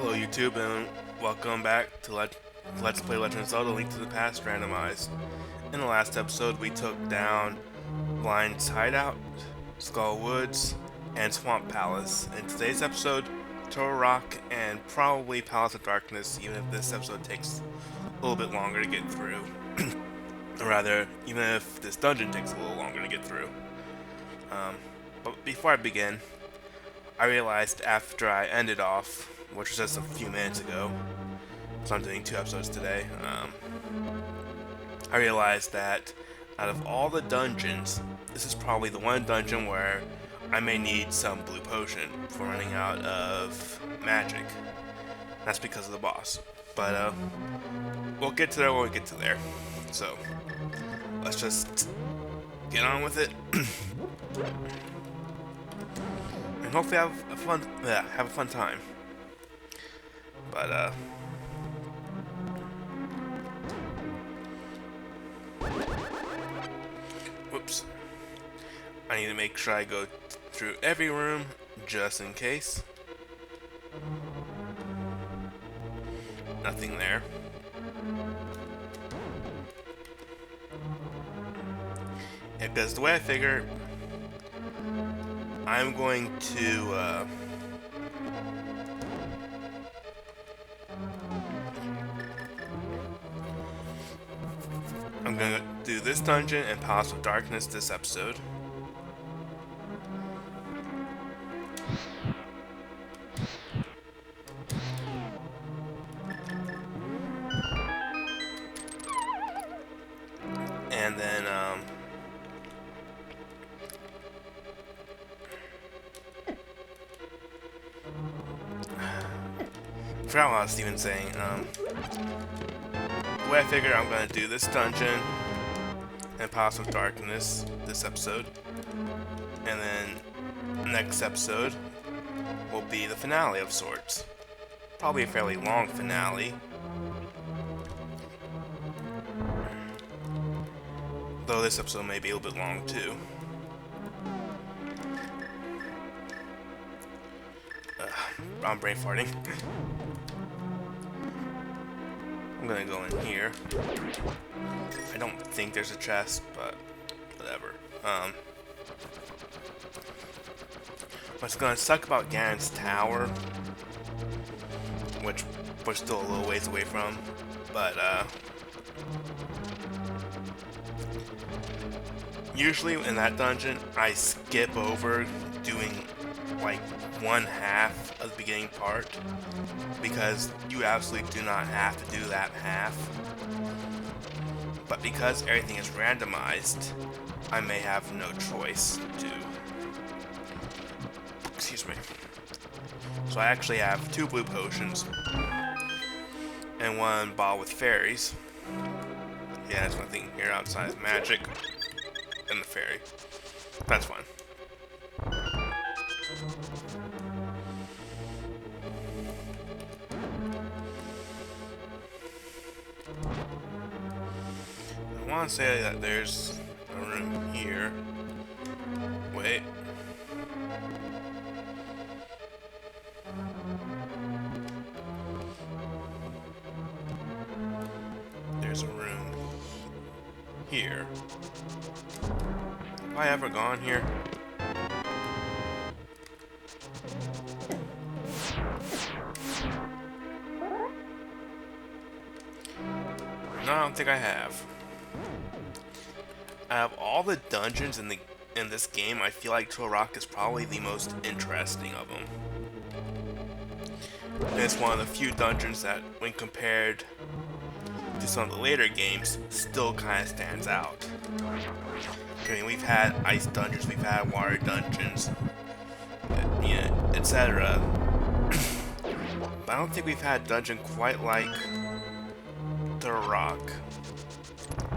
Hello YouTube and welcome back to Let's Play Legend of Zelda Link to the Past Randomized. In the last episode we took down Blind's Hideout, Skull Woods, and Swamp Palace. In today's episode, Turtle Rock and probably Palace of Darkness, even if this episode takes a little bit longer to get through. Or rather, even if this dungeon takes a little longer to get through. But before I begin, I realized after I ended off, which was just a few minutes ago, so I'm doing 2 episodes today, I realized that out of all the dungeons, this is probably the one dungeon where I may need some blue potion for running out of magic. That's because of the boss. But we'll get to there when we get to there. So let's just get on with it. And hopefully have a fun time. But whoops. I need to make sure I go through every room just in case. Nothing there. Yeah, because the way I figure, I'm going to I'm gonna do this dungeon and Palace of Darkness this episode. And then I forgot what I was even saying. The way I figure I'm gonna do this dungeon and Palace of Darkness this episode, and then next episode will be the finale of sorts. Probably a fairly long finale, though this episode may be a little bit long too. I'm brain farting. I'm gonna go in here. I don't think there's a chest, but whatever. What's gonna suck about Ganon's Tower, which we're still a little ways away from, but usually in that dungeon I skip over doing like one half of the beginning part, because you absolutely do not have to do that half. But because everything is randomized, I may have no choice to. Excuse me. So I actually have 2 blue potions and 1 ball with fairies. Yeah, there's nothing here outside of magic and the fairy. That's fine. I want to say that there's a room here. Wait. There's a room here. Have I ever gone here? No, I don't think I have. Out of all the dungeons in this game, I feel like Turtle Rock is probably the most interesting of them. And it's one of the few dungeons that, when compared to some of the later games, still kind of stands out. I mean, we've had ice dungeons, we've had water dungeons, etc. But I don't think we've had a dungeon quite like Turtle Rock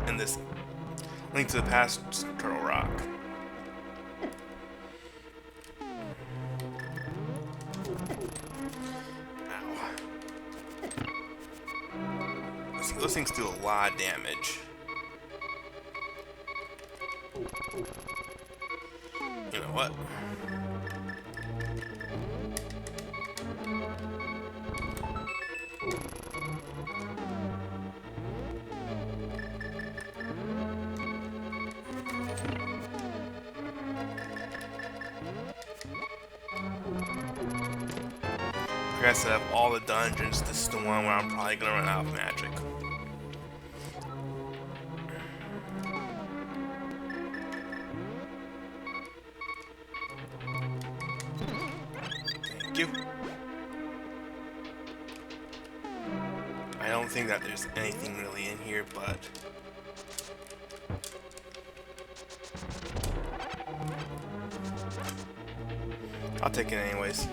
in this Link to the Past Turtle Rock. Ow. Those things do a lot of damage. You know what? progressive of all the dungeons, this is the one where I'm probably gonna run out of magic. Thank you. I don't think that there's anything really in here, but I'll take it anyways.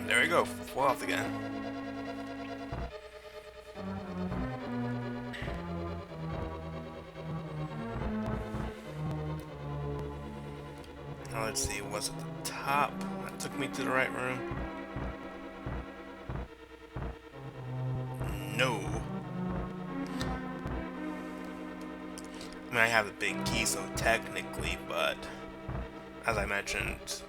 There we go, full health again. Now let's see, was it the top that took me to the right room? No. I mean, I have the big key, so technically, but as I mentioned,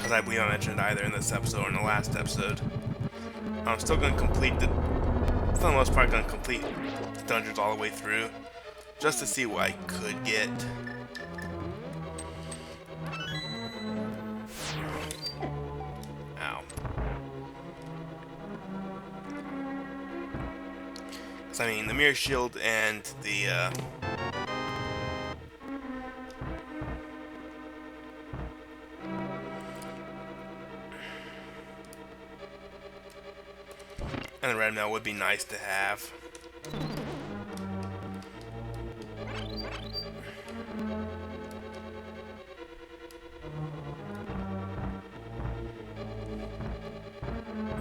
as I believe I mentioned either in this episode or in the last episode, I'm still going to complete the, for the most part, going to complete the dungeons all the way through, just to see what I could get. Ow. Because, I mean, the mirror shield and the, and the red mail would be nice to have.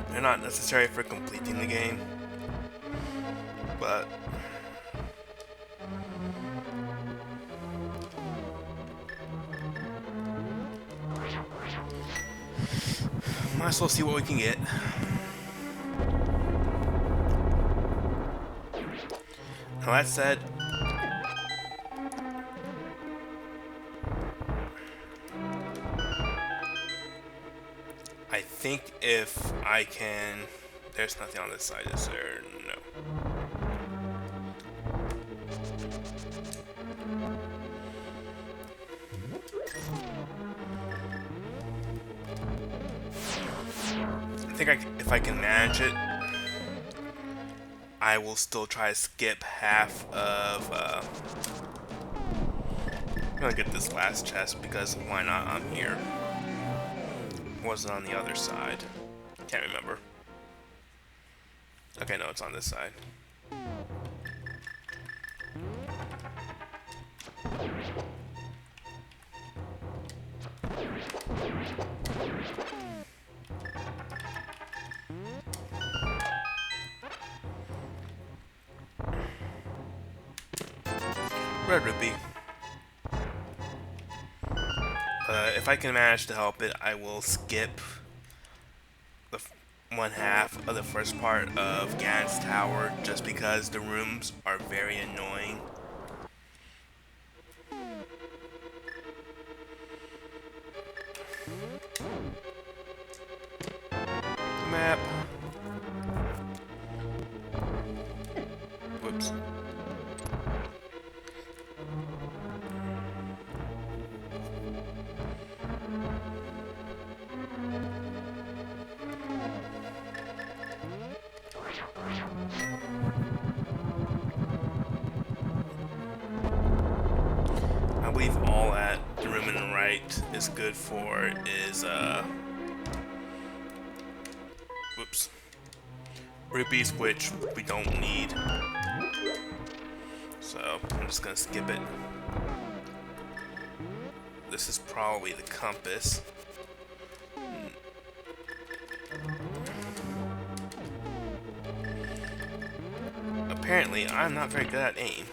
They're not necessary for completing the game, but might as well see what we can get. Now that said, I think if I can... There's nothing on this side, is there? No. I think if I can manage it, I will still try to skip half of, I'm gonna get this last chest because why not? I'm here. Was it on the other side? Can't remember. Okay, no, it's on this side. Red rupee. If I can manage to help it, I will skip the one half of the first part of Ganon's Tower just because the rooms are very annoying. Map. Whoops. I believe all that the room in the right is good for is whoops, rupees, which we don't need, so I'm just gonna skip it. This is probably the compass. Apparently, I'm not very good at aim.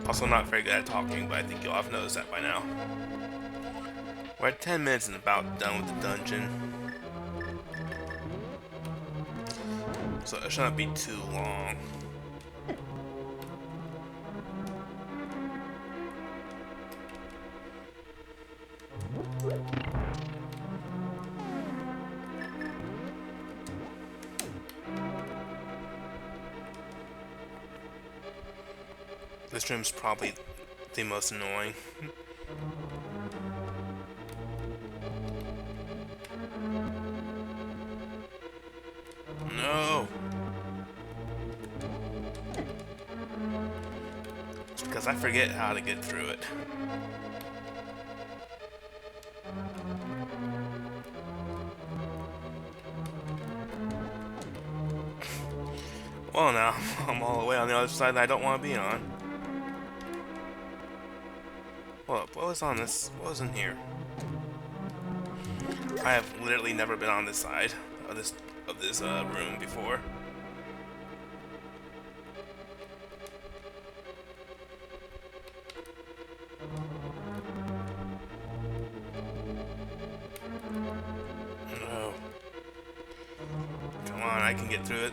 Also not very good at talking, but I think you'll have noticed that by now. We're at 10 minutes and about done with the dungeon. So it shouldn't be too long. This room's probably the most annoying. No! It's because I forget how to get through it. Well, now I'm all the way on the other side that I don't want to be on. What was on this? What was in here? I have literally never been on this side of this room before. No. Come on, I can get through it.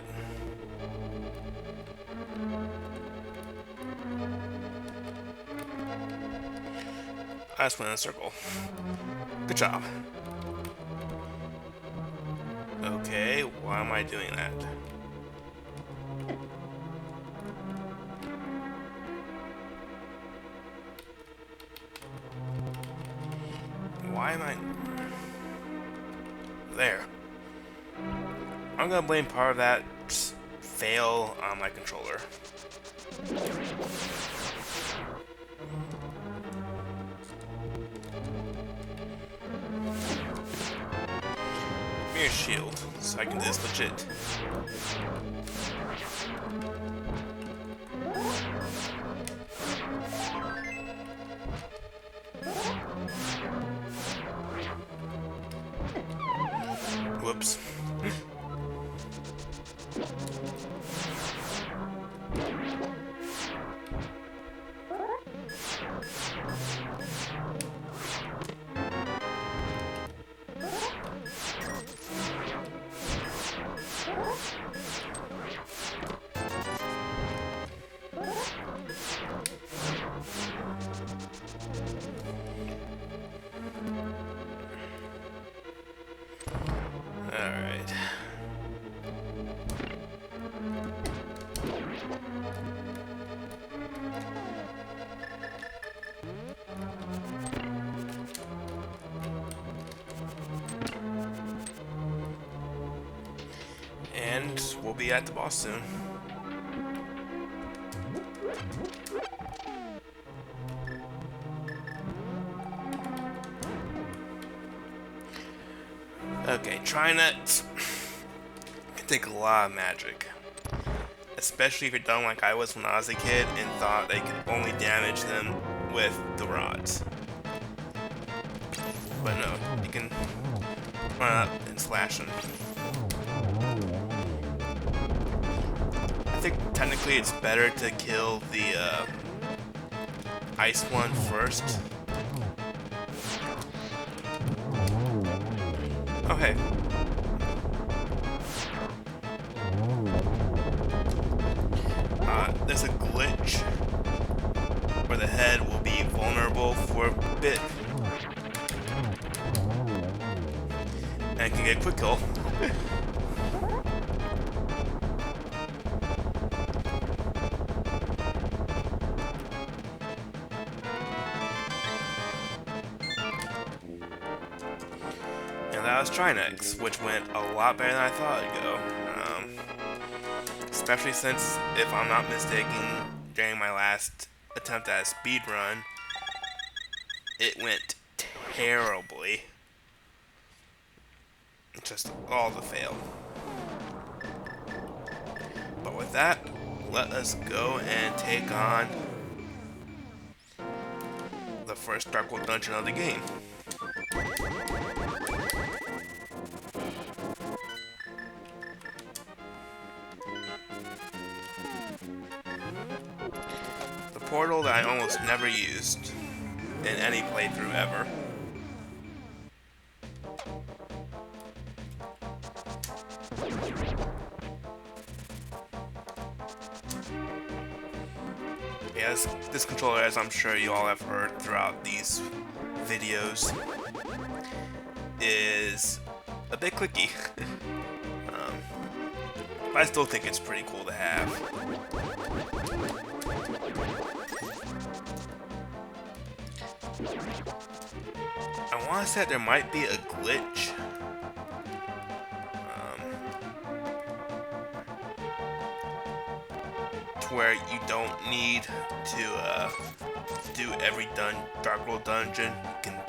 I just went in a circle. Good job. Okay, why am I doing that? Why am I... There. I'm gonna blame part of that fail on my controller. Give me a shield, so I can do this legit. Whoops. Alright. And we'll be at the boss soon. Okay, Trinuts can take a lot of magic. Especially if you're done like I was when I was a kid and thought they could only damage them with the rods. But no, you can run up and slash them. I think technically it's better to kill the ice one first. Okay. There's a glitch where the head will be vulnerable for a bit. And it can get a quick kill. And that was Trinex, which went a lot better than I thought it'd go. Especially since, if I'm not mistaken, during my last attempt at a speed run, it went terribly. Just all the fail. But with that, let us go and take on the first Darkwood dungeon of the game. Portal that I almost never used in any playthrough ever. Yeah, this controller, as I'm sure you all have heard throughout these videos, is a bit clicky. But I still think it's pretty cool to have. want to say that there might be a glitch. To where you don't need to do every Dark World dungeon. You can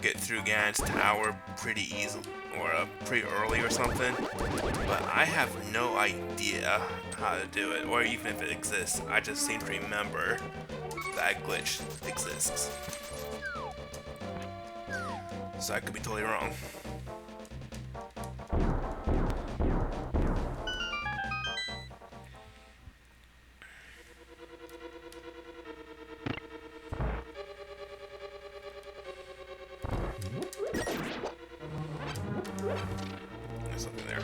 get through Ganon's tower pretty easily, or pretty early or something. But I have no idea how to do it, or even if it exists. I just seem to remember that glitch exists. So I could be totally wrong. There's something there.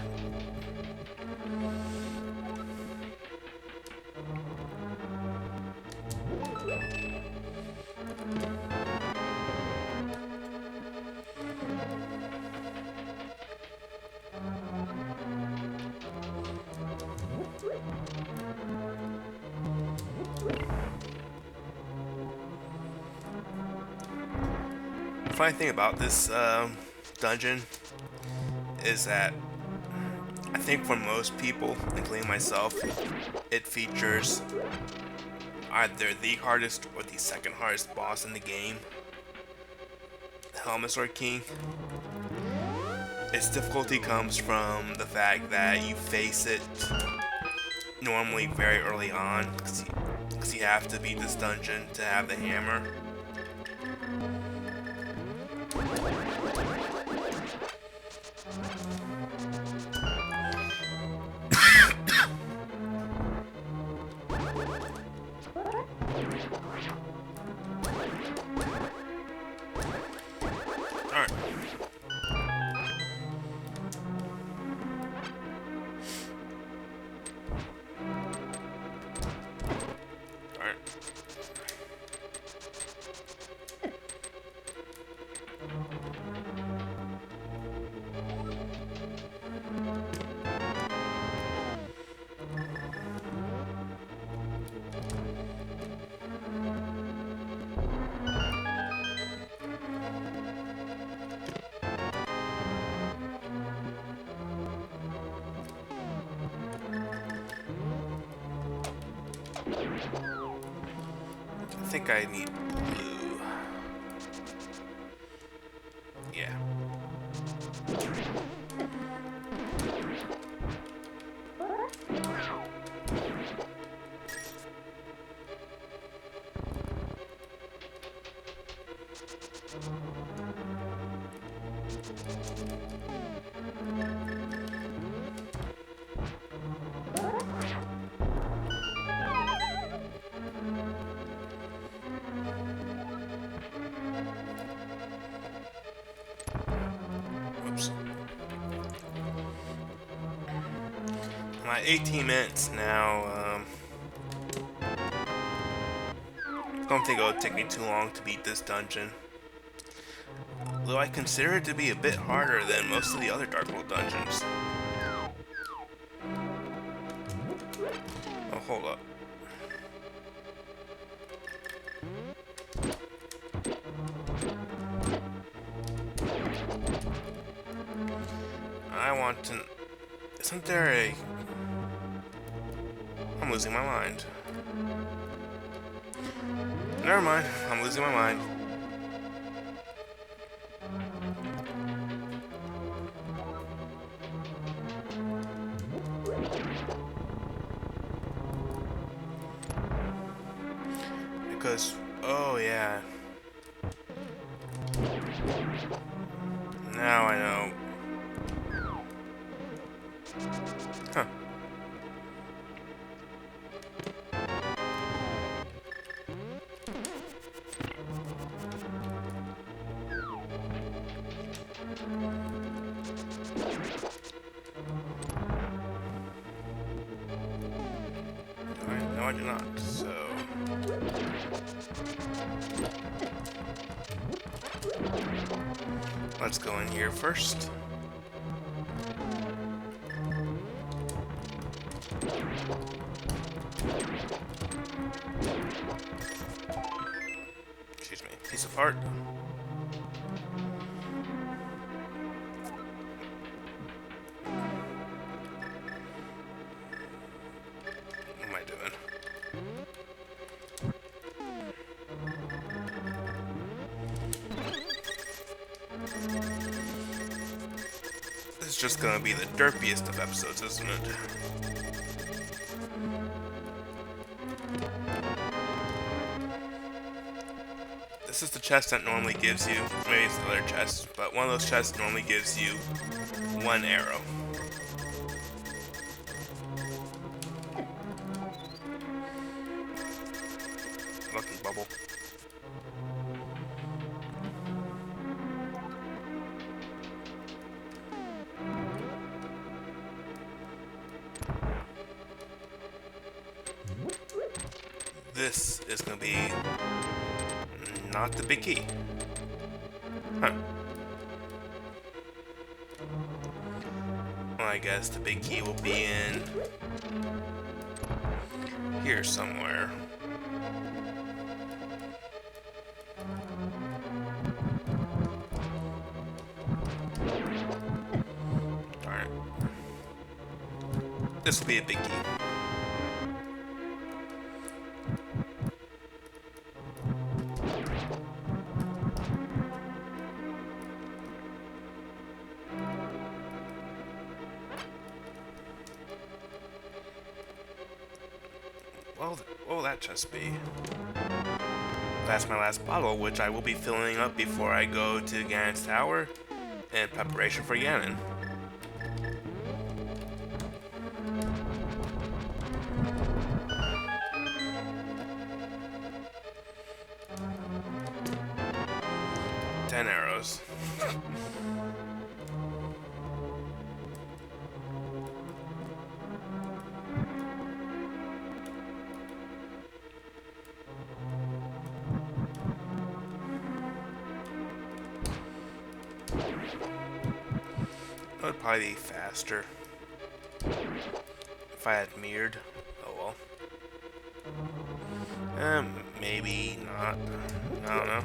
The funny thing about this dungeon is that I think for most people, including myself, it features either the hardest or the second hardest boss in the game, the Helmet Sword King. Its difficulty comes from the fact that you face it normally very early on, because you have to beat this dungeon to have the hammer. Alright. Alright. I think I need blue. Yeah. Whoops. I'm at 18 minutes now. Don't think it'll take me too long to beat this dungeon. Though I consider it to be a bit harder than most of the other Dark World dungeons. Oh, hold up. I want to... Isn't there a... I'm losing my mind. Never mind, I'm losing my mind. Because, oh yeah. Now I know. Huh. Alright, no I do not, so... Let's go in here first. Excuse me, piece of heart. just gonna be the derpiest of episodes, isn't it? This is the chest that normally gives you, maybe it's the other chest, but one of those chests normally gives you one arrow. Lucky bubble. This is gonna be not the big key. Huh. Well, I guess the big key will be in here somewhere. Darn it. This will be a big key. What will that chest be? That's my last bottle, which I will be filling up before I go to Ganon's Tower in preparation for Ganon. Ten arrows. That would probably be faster if I had mirrored. Oh well. Maybe not. I don't know.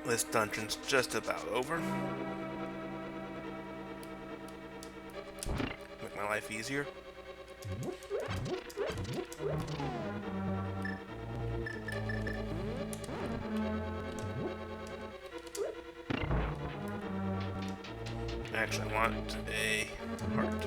This dungeon's just about over. Make my life easier. Actually, I want a heart.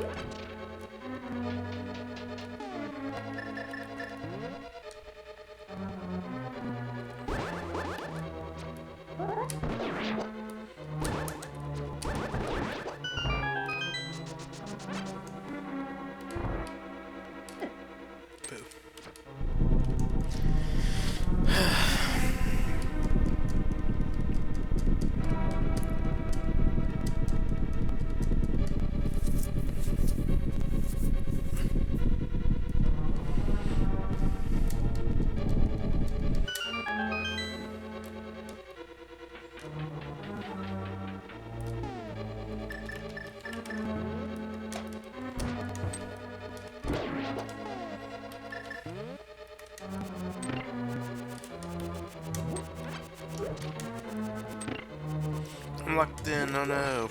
I'm locked in, oh no.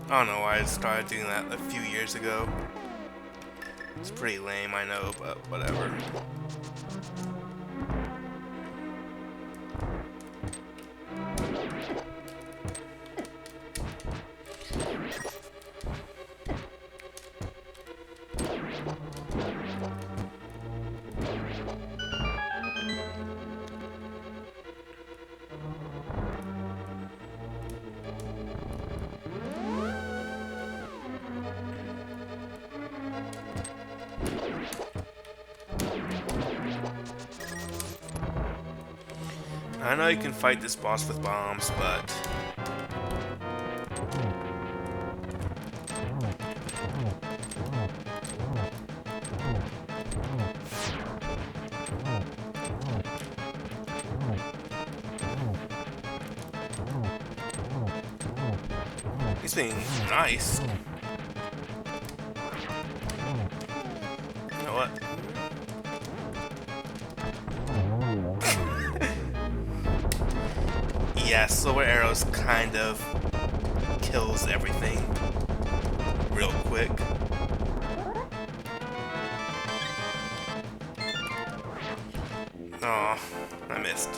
I don't know why I started doing that a few years ago. It's pretty lame, I know, but whatever. I know you can fight this boss with bombs, but He's being nice. You know what? Yeah, silver arrows kind of kills everything real quick. Aw, I missed.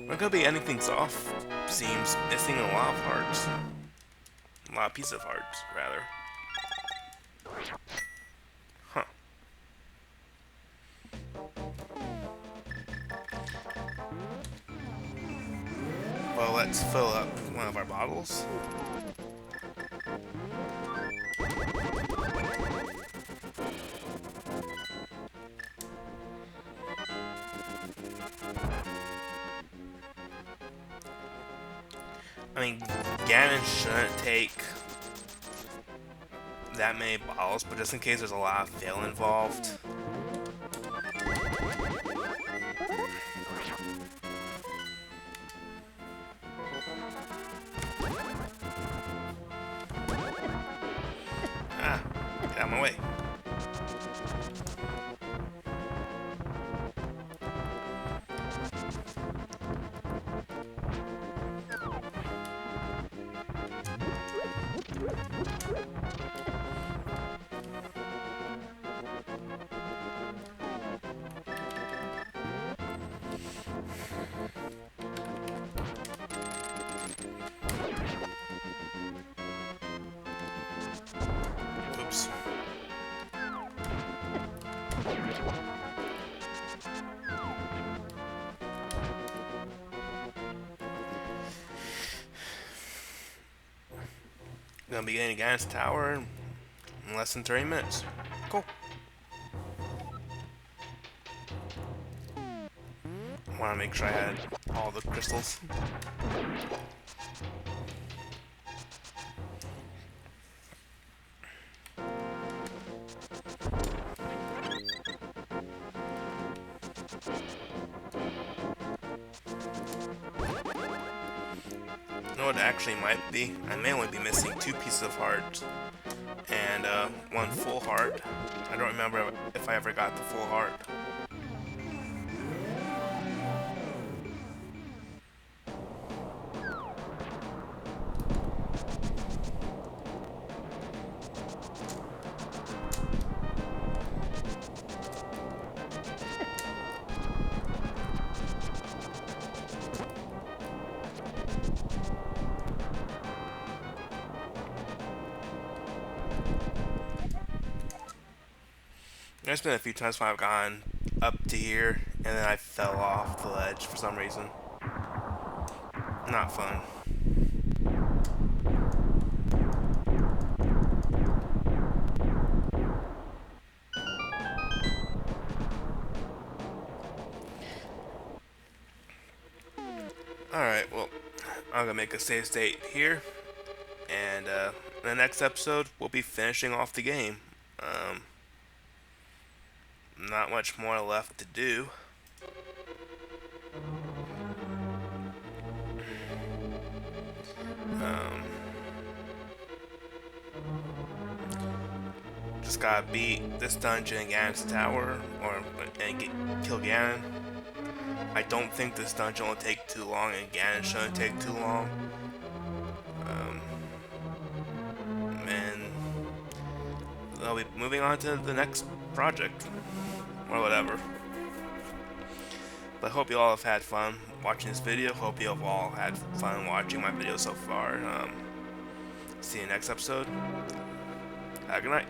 We're gonna be ending things off. Seems missing a lot of hearts. A lot of pieces of hearts, rather. Huh. Well, let's fill up one of our bottles. I mean, Ganon shouldn't take that many bottles, but just in case there's a lot of fail involved. Ah, get out of my way. Oops. Gonna be getting Ganon's tower in less than 30 minutes. Cool. Wanna make sure I had all the crystals. You know what it actually might be? I may only be missing 2 pieces of heart and 1 full heart. I don't remember if I ever got the full heart. There's been a few times when I've gone up to here and then I fell off the ledge for some reason. Not fun. Alright, well, I'm gonna make a save state here, and in the next episode, we'll be finishing off the game. Not much more left to do. Just gotta beat this dungeon in Ganon's tower, and kill Ganon. I don't think this dungeon will take too long, and Ganon shouldn't take too long. And I'll be moving on to the next project, or whatever. But I hope you all have had fun watching this video. Hope you have all had fun watching my video so far. See you next episode. Have a good night.